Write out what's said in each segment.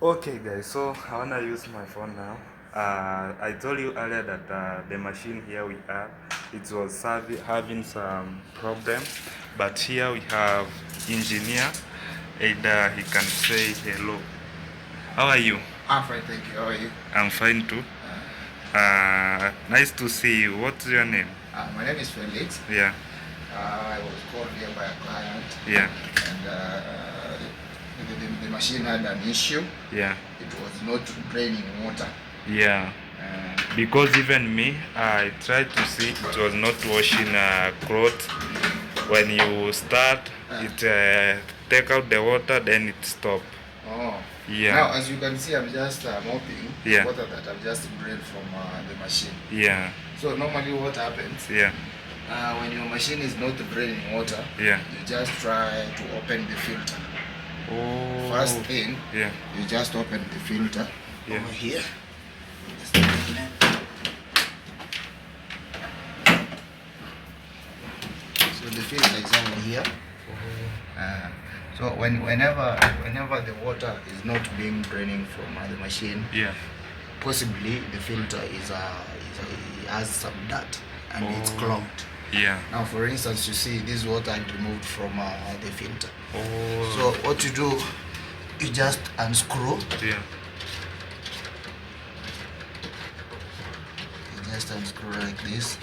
Okay, guys, so I wanna use my phone now. I told you earlier that the machine here we are, it was having some problem, but here we have engineer, and he can say hello. How are you? I'm fine, thank you. How are you? I'm fine too. Nice to see you. What's your name? My name is Felix. Yeah, I was called here by a client, yeah, and the machine had an issue. yeah, It was not draining water. yeah. Because even me, I tried to see it was not washing clothes. When you start, it take out the water, then it stop. Oh. Yeah. Now, as you can see, I'm just mopping Yeah. water that I've just drained from the machine. Yeah. So normally what happens, Yeah. when your machine is not draining water, Yeah. you just try to open the filter. Oh. First thing, Yeah. you just open the filter Yeah. over here. Just open it. So the filter is over here. So whenever the water is not being draining from the machine, Yeah. possibly the filter has some dirt and it's clogged. Yeah. Now, for instance, you see this water I removed from the filter. Oh. So what you do, you just unscrew. Yeah. You just unscrew like this.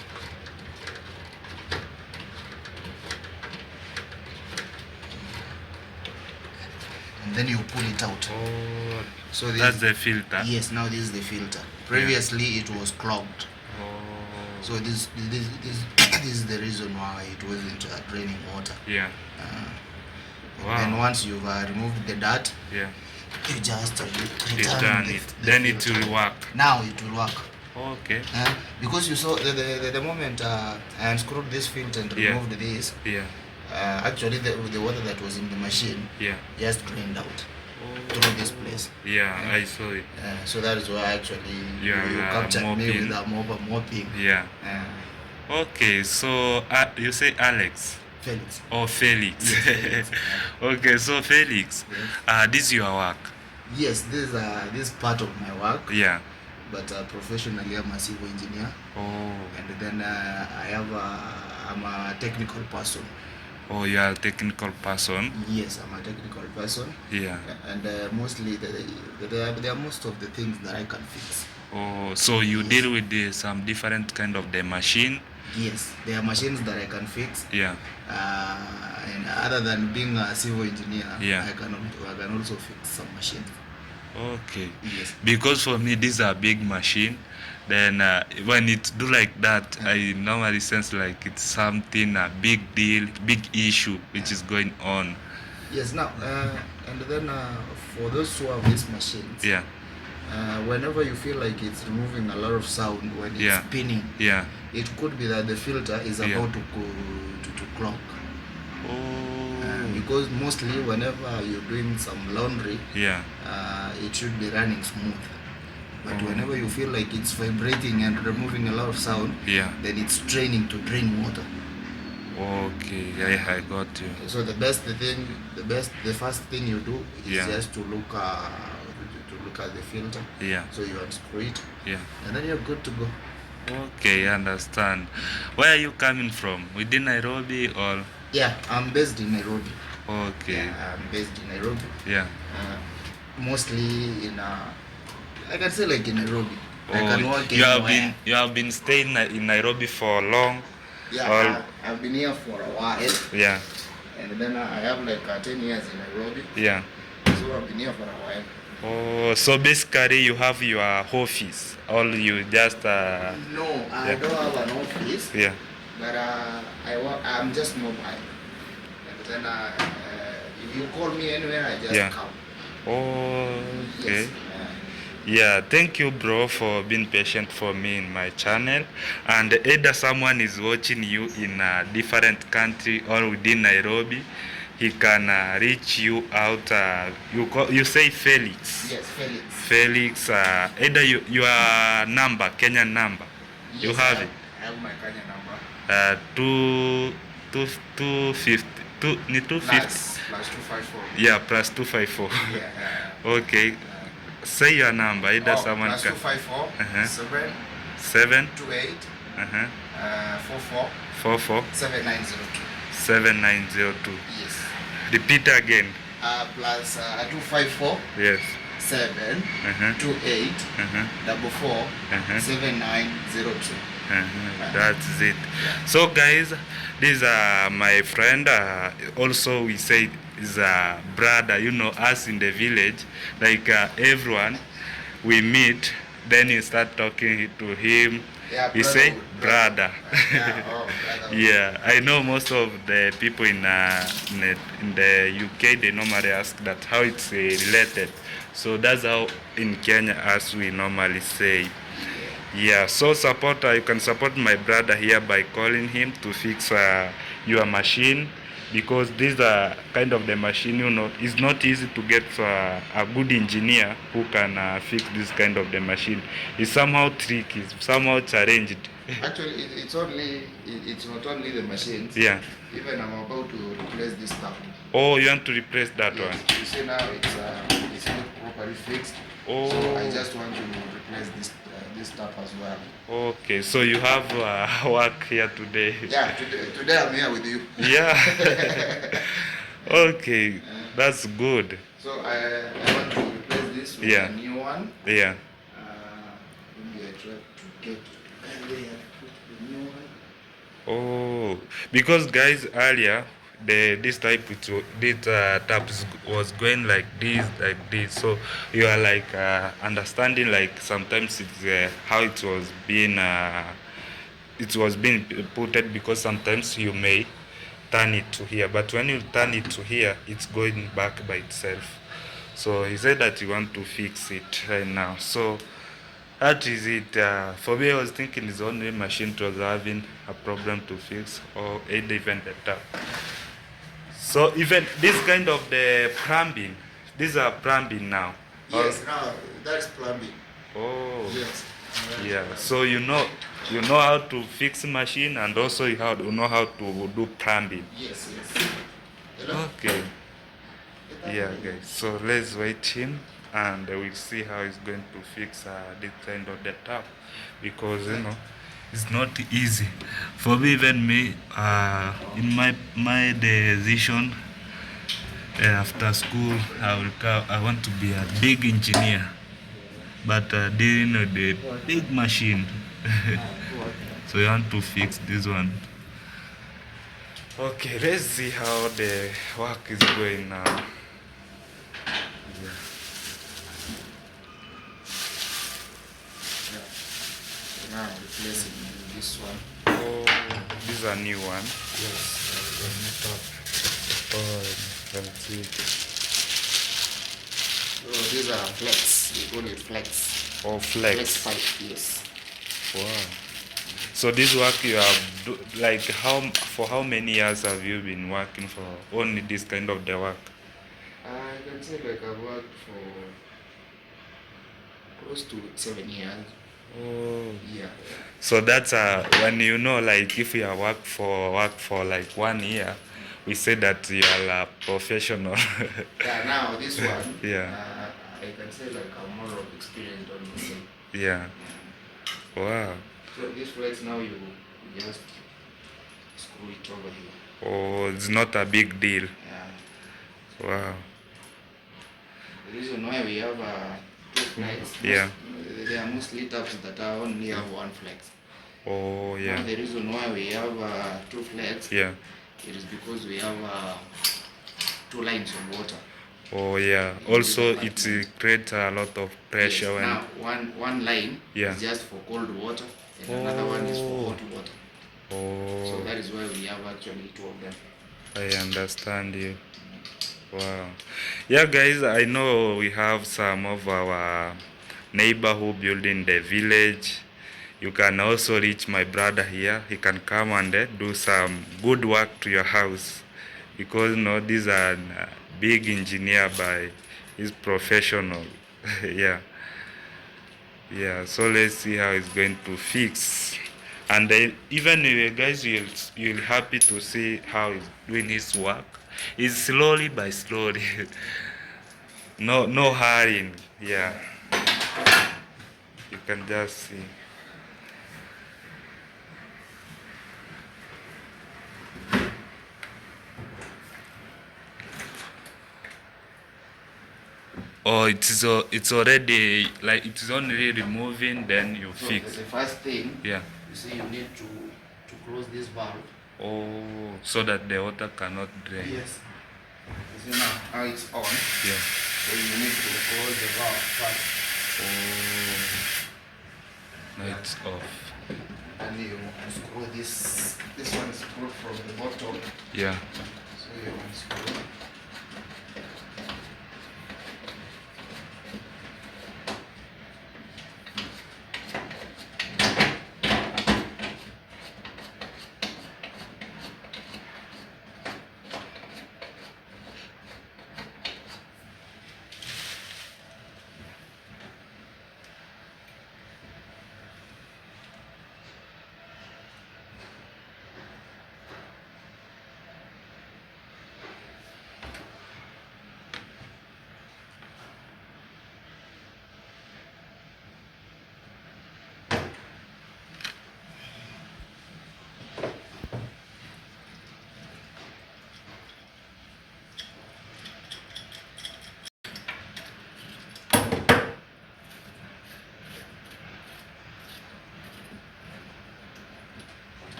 And then you pull it out. Oh. So That's the filter. Yes, now this is the filter. Previously it was clogged. Oh. So this is the reason why it wasn't draining water. Yeah. Wow. And once you've removed the dirt, Yeah. you just Return return it. Then it filter. will work. Now it will work. Okay. Because you saw the moment I unscrewed this filter and Yeah. removed this, Yeah. actually the water that was in the machine Yeah. just drained out through this place. Yeah, I saw it. So that is why actually You are, captured me mopping. with a mopping. Yeah. Okay, so you say Alex Felix. or Felix? Yes, Felix. Okay, so Felix, Yes. this is your work. Yes, this is part of my work. Yeah. But professionally, I'm a civil engineer. Oh. And then I'm a technical person. Oh, you are a technical person. Yes, I'm a technical person. Yeah. And mostly there are most of the things that I can fix. Oh, so you deal with some different kind of the machine. Yes, there are machines that I can fix. Yeah. And other than being a civil engineer, Yeah. I can also fix some machines. Okay. Yes. Because for me, this is a big machine. Then when it do like that, I normally sense like it's something a big deal, big issue which is going on. Yes. Now, and then for those who have these machines, Yeah. Whenever you feel like it's removing a lot of sound when it's Yeah. spinning, Yeah. it could be that the filter is Yeah. about to clog. Oh. Because mostly whenever you're doing some laundry, Yeah. it should be running smooth. But Oh. whenever you feel like it's vibrating and removing a lot of sound, Yeah. then it's training to drain water. Okay. I got you. So the first thing you do is Yeah. just to look at the filter. Yeah. So you unscrew it, Yeah. and then you're good to go. Okay, I understand. Where are you coming from? Within Nairobi or? Yeah, I'm based in Nairobi. Okay. Yeah, I'm based in Nairobi. Yeah. Mostly I can say like in Nairobi. I Oh, can work you anywhere. have been staying in Nairobi for long. Yeah, I've been here for a while. Yeah. And then I have like 10 years in Nairobi. Yeah. So I've been here for a while. Oh, so basically you have your office, or you just No, I don't have an office. Yeah. But I'm just mobile. And then if you call me anywhere, I just come. Oh, okay. Yes. Yeah, thank you, bro, for being patient for me in my channel. And either someone is watching you in a different country or within Nairobi, he can reach you out. You say Felix. Yes, Felix. Felix. Either your number, Kenyan number. Yes, You have it. I have my Kenya number. 250. 250. Plus 254. Yeah, plus 254. Yeah. Okay. say your number. Either someone plus can. 254 Uh-huh. 7 7 28 uh-huh. 44 44 7902. 7902. Yes. Repeat again. Plus 254 Yes. 7 Uh-huh. 28 Uh-huh. 44 Uh-huh. 7902. That's it. So guys, this is my friend. Also, we say is a brother. You know, us in the village, like everyone we meet, then you start talking to him. Yeah, We say brother. brother. Yeah, I know most of the people in the UK they normally ask that how it's related. So that's how in Kenya as we normally say. Yeah, so you can support my brother here by calling him to fix your machine, because this kind of the machine, you know, it's not easy to get a good engineer who can fix this kind of the machine. It's somehow tricky, it's somehow challenged. Actually, it's not only the machines. Yeah. Even I'm about to replace this tap. Oh, you want to replace that Yes. one? You see now it's not properly fixed. Oh. So I just want to replace this tap as well. Okay, so you have work here today. Yeah, today I'm here with you. Yeah. Okay, that's good. So I want to replace this with Yeah. a new one. Yeah. Maybe I try to get the new one. Oh, because guys earlier this tap was going like this. So you are like understanding like sometimes it's how it was being putted, because sometimes you may turn it to here, but when you turn it to here it's going back by itself. So he said that you want to fix it right now. So that is it. For me, I was thinking it's only machine was having a problem to fix, or even the tap. So even this kind of the plumbing, these are plumbing now. Yes, now that's plumbing. Oh. Yes. Yeah. So you know how to fix machine, and also you know how to do plumbing. Yes, yes. Hello? Okay. Yeah, guys. So let's wait him, and we'll see how he's going to fix this kind of the tap, because you know it's not easy for me. Even me, in my decision, after school, I want to be a big engineer, but dealing with the big machine. So I want to fix this one. Okay, let's see how the work is going now. Now replacing this one. Oh, this is a new one. Yes. Oh, that's it. So these are flex. We call it flex. Oh, Flex flex. pipe. Yes. Wow. So this work you have like for how many years have you been working for only this kind of the work? I can say like I've worked for close to 7 years. Oh. Yeah. So that's when you know, like if you have worked for like 1 year, we say that you are a professional. Yeah. Now this one. Yeah. I can say like I'm more of experienced on the same. Yeah. Wow. So this flex now you just screw it over here. Oh, it's not a big deal. Yeah. Wow. The reason why we have two flex. Yeah. There are mostly taps that are only have one flex. Oh, yeah. Now the reason why we have two flex. Yeah. It is because we have two lines of water. Oh, yeah. Also, it creates a lot of pressure Yes. when. Now one line Yeah. is just for cold water, and another one is for hot water. Oh. So that is why we have actually two of them. I understand you. Wow. Yeah, guys, I know we have some of our neighbor who build in the village. You can also reach my brother here. He can come and do some good work to your house, because you know these are big engineer by his professional. Yeah. Yeah. So let's see how it's going to fix. And even guys, you'll happy to see how he's doing his work. It's slowly by slowly. No hurrying. Yeah. You can just see. Oh, it's already, like, it's only removing, then you So fix. the first thing, Yeah. you see, you need to close this valve. Oh, so that the water cannot drain. Yes. You see now how it's on. Yeah. So you need to close the valve first. Oh, now it's off. And you unscrew this. This one is screwed from the bottom. Yeah. So you unscrew.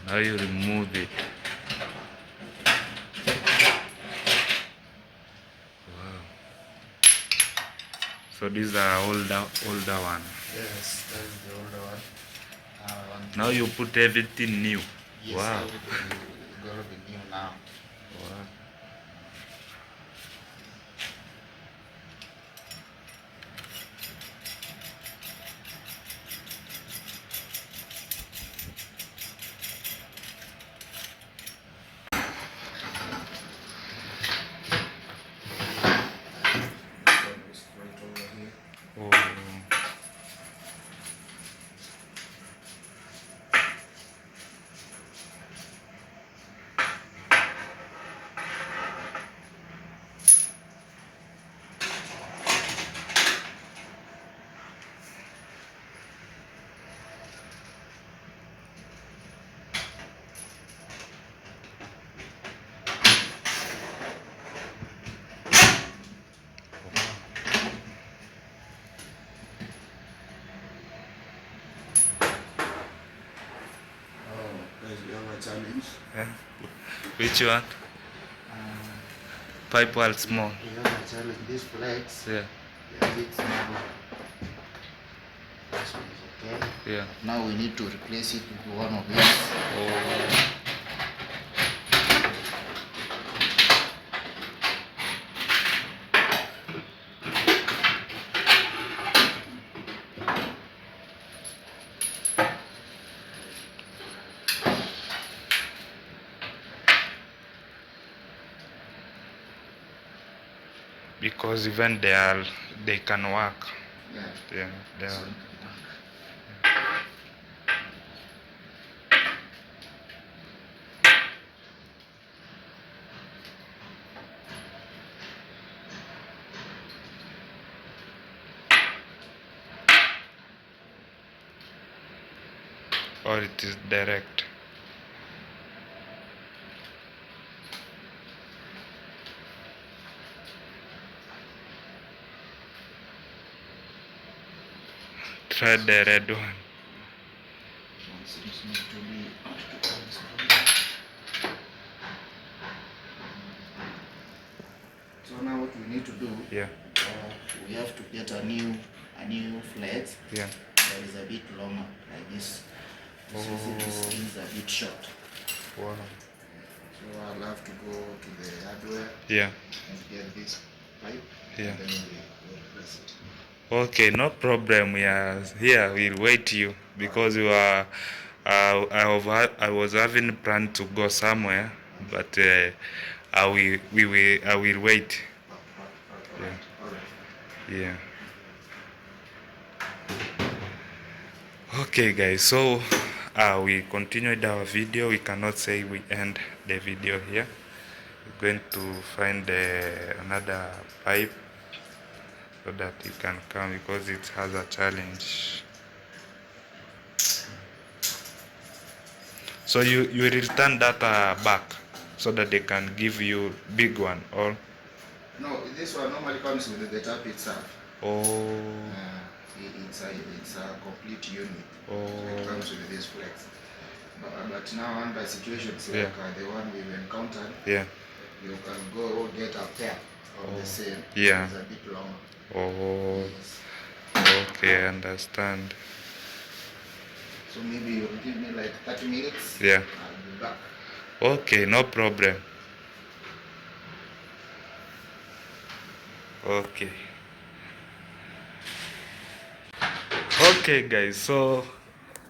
Now you remove it. Wow. So these are older one. Yes, that is the older one. Now you put everything new. Yes, Wow. everything is going to be new now. Wow. Straight over here. Oh. Oh, there's the other challenge. Yeah. Which one? Pipe wall small. The other challenge, these plates, Yeah. they are a bit smaller. This one is okay. Yeah. Now we need to replace it with one of these. Oh. Because even they can work. Yeah. Yeah, they So, are. Or it is direct. Try the red one. seems not to be. do. Yeah. We have to get a new flex. Yeah. That is a bit longer, like this. This is a bit short. Wow. So I'll have to go to the hardware. Yeah. And get this pipe. Yeah. And then we'll replace it. Okay, no problem. Yeah, here we'll wait you because you are. I was having planned to go somewhere, but I will wait. Yeah. Yeah. Okay, guys. So we continued our video. We cannot say we end the video here. We're going to find another pipe so that you can come because it has a challenge. So you return that back so that they can give you big one, or no, this one normally comes with the tap itself. oh, it's a complete unit. oh, So it comes with this flex. But now under situations like the one we've encountered, yeah, you can go get a pair of the same. yeah, It's a bit longer. oh, Yes. okay, I understand. So maybe you'll give me like 30 minutes. Yeah. I'll be back. Okay, no problem. Okay. Okay, guys. So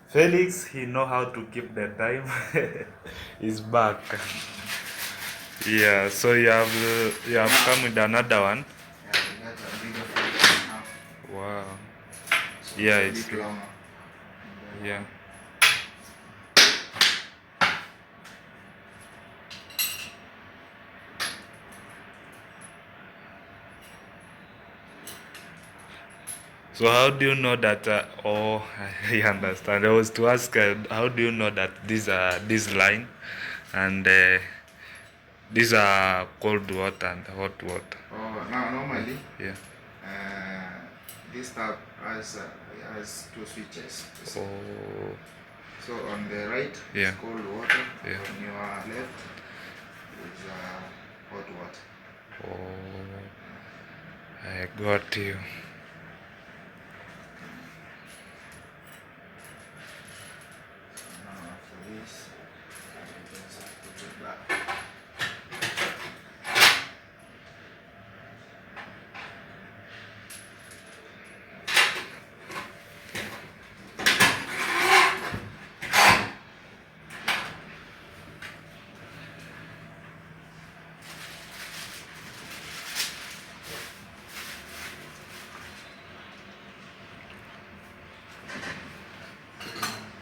Felix, he know how to keep the time. He's back. Yeah. So you have come with another one. Yeah, we got a bigger flex now. Wow. So Yeah, it's it's a bit longer. yeah. So how do you know that? Oh, I understand. I was to ask, how do you know that this line and these are cold water and hot water? Oh, now normally, Yeah. this tap has two switches. Oh, So on the right yeah. is cold water. Yeah. On your left is hot water. Oh, I got you. Now after this, you just have to put it back.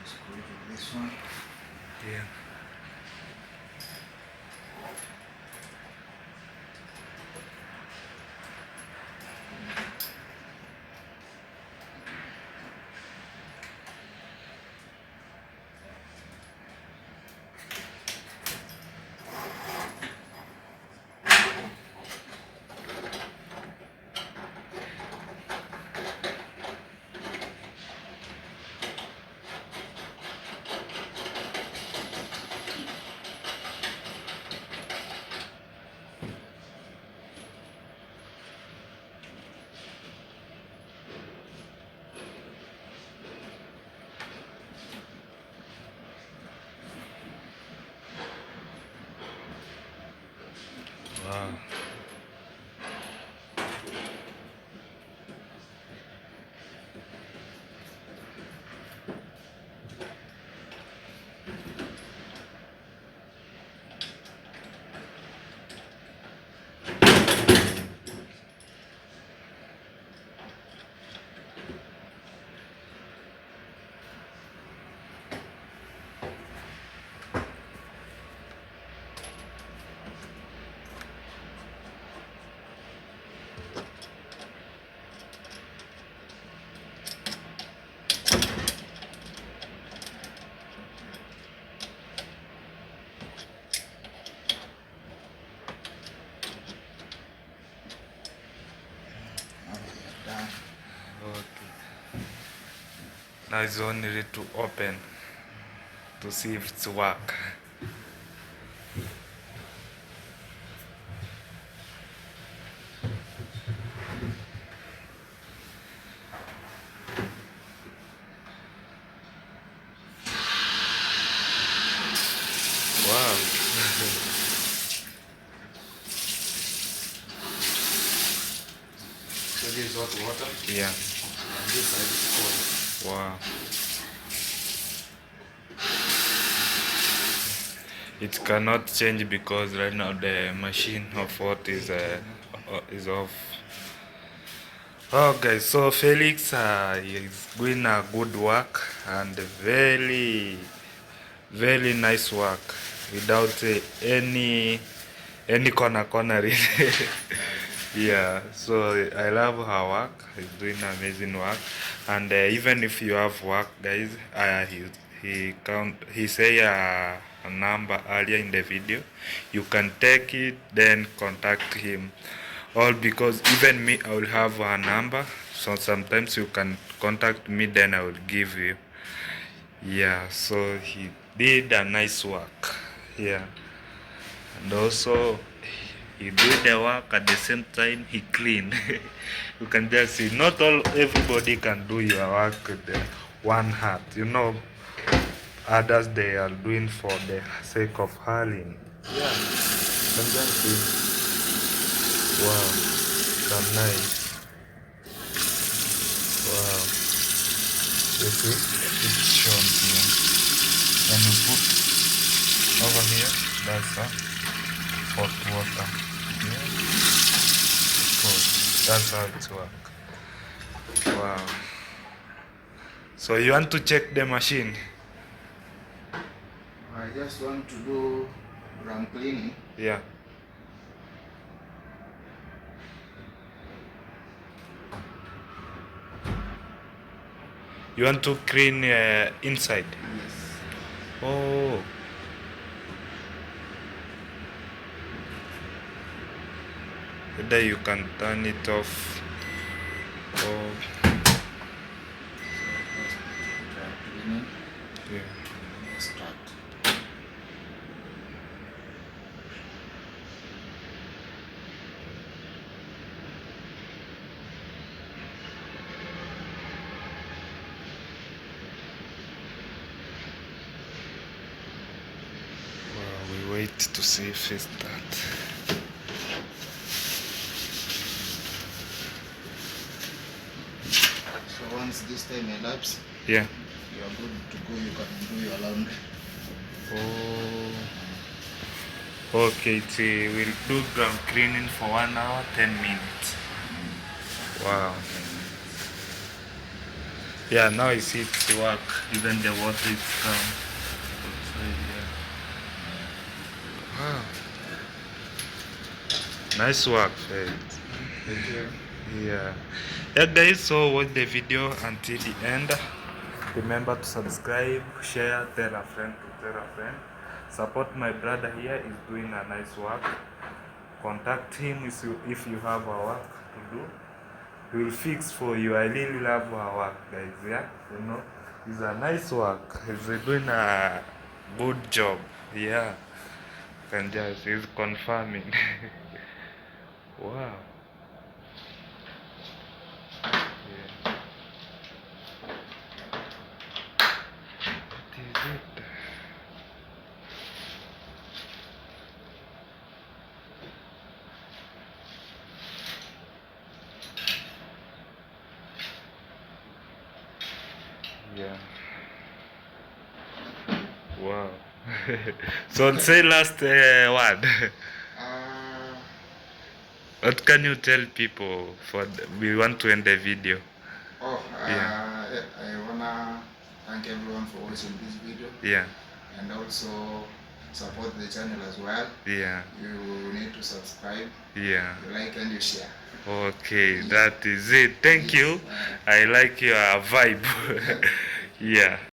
Screw to this one. Yeah. Wow. Done. Okay. Now it's only need to open to see if it's work. Wow. So this is hot water. Yeah. And this side is cold. Wow. It cannot change because right now the machine of what is off. Oh guys, so Felix is doing a good work and very nice work without any corner really. Yeah, so I love her work. He's doing amazing work, and even if you have work, guys, he say a number earlier in the video. You can take it, then contact him. All because even me, I will have a number. So sometimes you can contact me, then I will give you. Yeah, so he did a nice work. Yeah, and also he did the work at the same time he cleaned. You can just see not all everybody can do your work with the one heart. You know, others they are doing for the sake of hurling. Yeah, you can just see. Wow, so nice. Wow, you see, it's shown here. When you put over here, that's hot water. Yeah, cool. That's how it works. Wow. So you want to check the machine? I just want to do drum cleaning. Yeah. You want to clean inside? Yes. Oh. Either you can turn it off. Oh. Drum cleaning. Yeah. Let's start. Wow, we wait to see if it starts. So once this time elapses, Yeah. you are good to go. You can do your laundry. Oh. Okay, we'll do ground cleaning for 1 hour, 10 minutes. Wow. Yeah, now I see it work. Even the water is calm. Wow. Nice work, Fred. Thank you. Yeah. Yeah, guys, so watch the video until the end. Remember to subscribe, share, tell a friend to tell a friend. Support my brother here, he's doing a nice work. Contact him if you have a work to do. He will fix for you. I really love our work, guys. Yeah, you know, it's a nice work. He's doing a good job. Yeah, can just he's confirming. Wow. Yeah. What is it? Yeah. Wow. So say last word. Uh, What can you tell people we want to end the video? Yeah. I wanna thank everyone for watching this video, Yeah. and also support the channel as well. Yeah. You need to subscribe, Yeah. you like, and you share. Okay, that is it. Thank you. I like your vibe. Yeah.